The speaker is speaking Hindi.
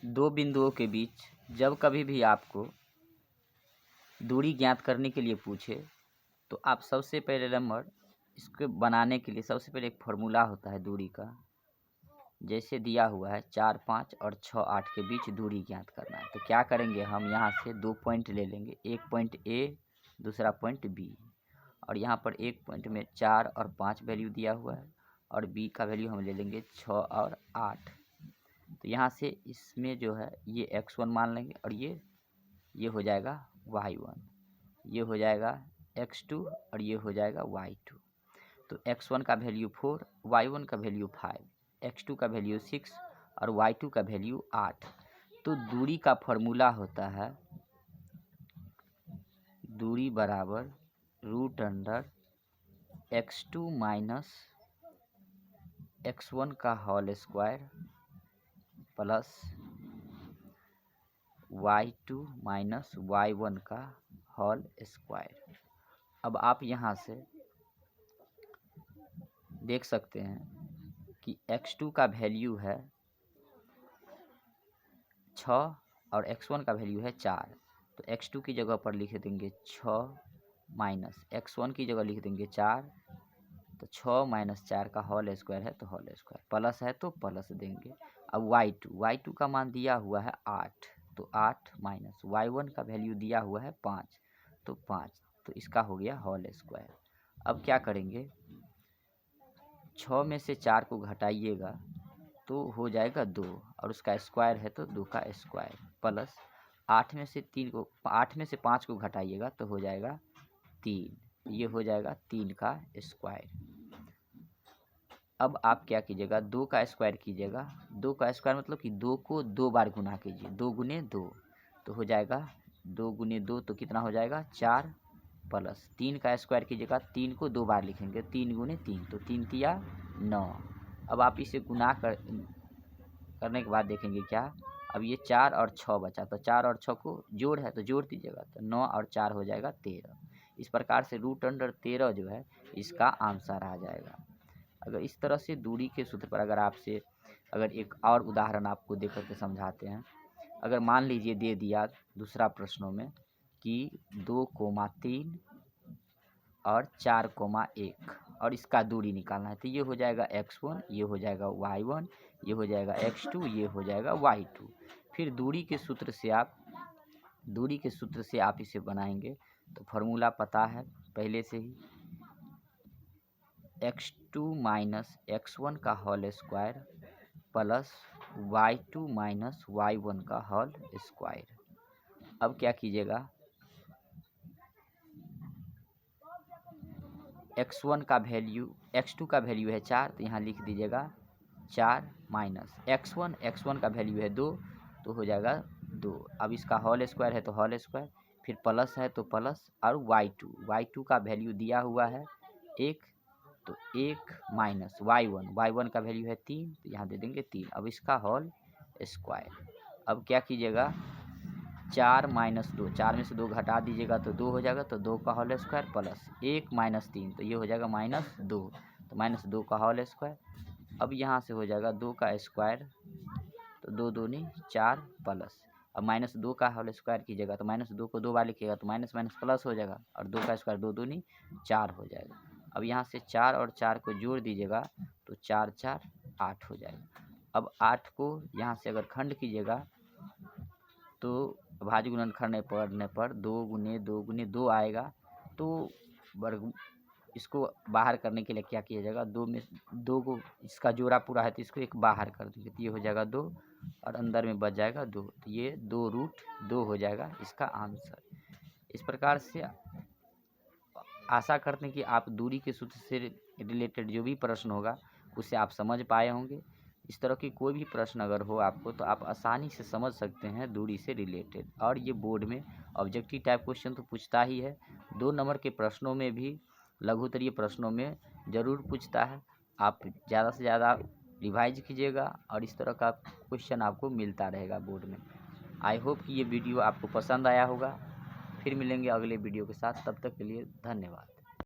दो बिंदुओं के बीच जब कभी भी आपको दूरी ज्ञात करने के लिए पूछे तो आप सबसे पहले नंबर इसको बनाने के लिए सबसे पहले एक फार्मूला होता है दूरी का। जैसे दिया हुआ है 4, 5 और 6, 8 के बीच दूरी ज्ञात करना है, तो क्या करेंगे हम यहाँ से 2 पॉइंट ले लेंगे, एक पॉइंट ए, दूसरा पॉइंट बी। और यहाँ पर एक पॉइंट में 4 और 5 वैल्यू दिया हुआ है और बी का वैल्यू हम ले लेंगे 6 और 8। तो यहाँ से इसमें जो है ये x1 मान लेंगे और ये हो जाएगा y1, ये हो जाएगा x2 और ये हो जाएगा y2। तो x1 का वैल्यू 4, y1 का वैल्यू 5, x2 का वैल्यू 6 और y2 का वैल्यू 8। तो दूरी का फॉर्मूला होता है दूरी बराबर √x2 माइनस x1 का whole square plus y2 minus y1 का होल स्क्वायर। अब आप यहाँ से देख सकते हैं कि x2 का वैल्यू है 6 और x1 का वैल्यू है 4। तो x2 की जगह पर लिख देंगे 6 माइनस x1 की जगह लिख देंगे 4। तो 6 माइनस 4 का होल स्क्वायर है तो होल स्क्वायर, प्लस है तो प्लस देंगे। अब y2 का मान दिया हुआ है 8, तो 8 माइनस y1 का वैल्यू दिया हुआ है 5, तो 5, तो इसका हो गया होल स्क्वायर। अब क्या करेंगे, 6 में से 4 को घटाइएगा तो हो जाएगा 2 और उसका स्क्वायर है तो 2 का स्क्वायर, प्लस 8 में से 5 को घटाइएगा तो हो जाएगा 3, ये हो जाएगा 3 का स्क्वायर। अब आप क्या कीजिएगा, 2 का स्क्वायर कीजिएगा। 2 का स्क्वायर मतलब कि 2 को 2 बार गुना कीजिए, 2 गुने 2, तो हो जाएगा 2 गुने 2 तो कितना हो जाएगा 4, प्लस 3 का स्क्वायर कीजिएगा, 3 को 2 बार लिखेंगे, 3 गुने 3 तो 3 तिया 9। अब आप इसे गुना करने के बाद देखेंगे क्या, अब ये 4 और 6 बचा, तो 4 और 6 को जोड़ है तो जोड़ दीजिएगा, तो 9 और 4 हो जाएगा 13। इस प्रकार से √13 जो है इसका आंसर आ जाएगा। अगर इस तरह से दूरी के सूत्र पर अगर एक और उदाहरण आपको देकर के समझाते हैं। अगर मान लीजिए दे दिया दूसरा प्रश्नों में कि 2,3 और 4,1 और इसका दूरी निकालना है, तो ये हो जाएगा x1, ये हो जाएगा y1, ये हो जाएगा x2, ये हो जाएगा y2। फिर दूरी के सूत्र से आप इसे बनाएंगे तो फार्मूला पता है पहले से ही, x2 माइनस x1 का whole square plus y2 minus y1 का होल स्क्वायर। अब क्या कीजिएगा, x2 का वैल्यू है 4, तो यहाँ लिख दीजिएगा 4 माइनस x1 का वैल्यू है 2, तो हो जाएगा 2। अब इसका होल स्क्वायर है तो होल स्क्वायर, फिर प्लस है तो प्लस, और y2 का वैल्यू दिया हुआ है 1, तो 1 माइनस y1 का वैल्यू है 3, तो यहाँ दे देंगे 3। अब इसका होल स्क्वायर। अब क्या कीजिएगा, 4 माइनस 2, 4 में से 2 घटा दीजिएगा तो 2 हो जाएगा, तो 2 का होल स्क्वायर प्लस 1 माइनस 3, तो ये हो जाएगा -2, तो -2 का होल स्क्वायर। अब यहाँ से हो जाएगा 2 का स्क्वायर, तो 2 दूनी 4 प्लस, अब -2 का होल स्क्वायर कीजिएगा तो -2 को 2 बार लिखिएगा तो माइनस माइनस प्लस हो जाएगा, और 2 का स्क्वायर 2 दूनी 4 हो जाएगा। अब यहाँ से 4 और 4 को जोड़ दीजिएगा तो 4 4 8 हो जाएगा। अब 8 को यहाँ से अगर खंड कीजिएगा तो भाज्य गुणन करने पर 2 गुने 2 गुने 2 आएगा, तो वर्ग इसको बाहर करने के लिए क्या किया जाएगा, 2 में 2 को इसका जोड़ा पूरा है तो इसको एक बाहर कर देंगे, तो ये हो जाएगा 2 और अंदर में बच जाएगा 2, तो ये 2√2 हो जाएगा इसका आंसर। इस प्रकार से आशा करते हैं कि आप दूरी के सूत्र से रिलेटेड जो भी प्रश्न होगा उसे आप समझ पाए होंगे। इस तरह की कोई भी प्रश्न अगर हो आपको तो आप आसानी से समझ सकते हैं दूरी से रिलेटेड। और ये बोर्ड में ऑब्जेक्टिव टाइप क्वेश्चन तो पूछता ही है, 2 नंबर के प्रश्नों में भी, लघुत्तरीय प्रश्नों में ज़रूर पूछता है। आप ज़्यादा से ज़्यादा रिवाइज कीजिएगा और इस तरह का क्वेश्चन आपको मिलता रहेगा बोर्ड में। आई होप कि ये वीडियो आपको पसंद आया होगा। फिर मिलेंगे अगले वीडियो के साथ, तब तक के लिए धन्यवाद।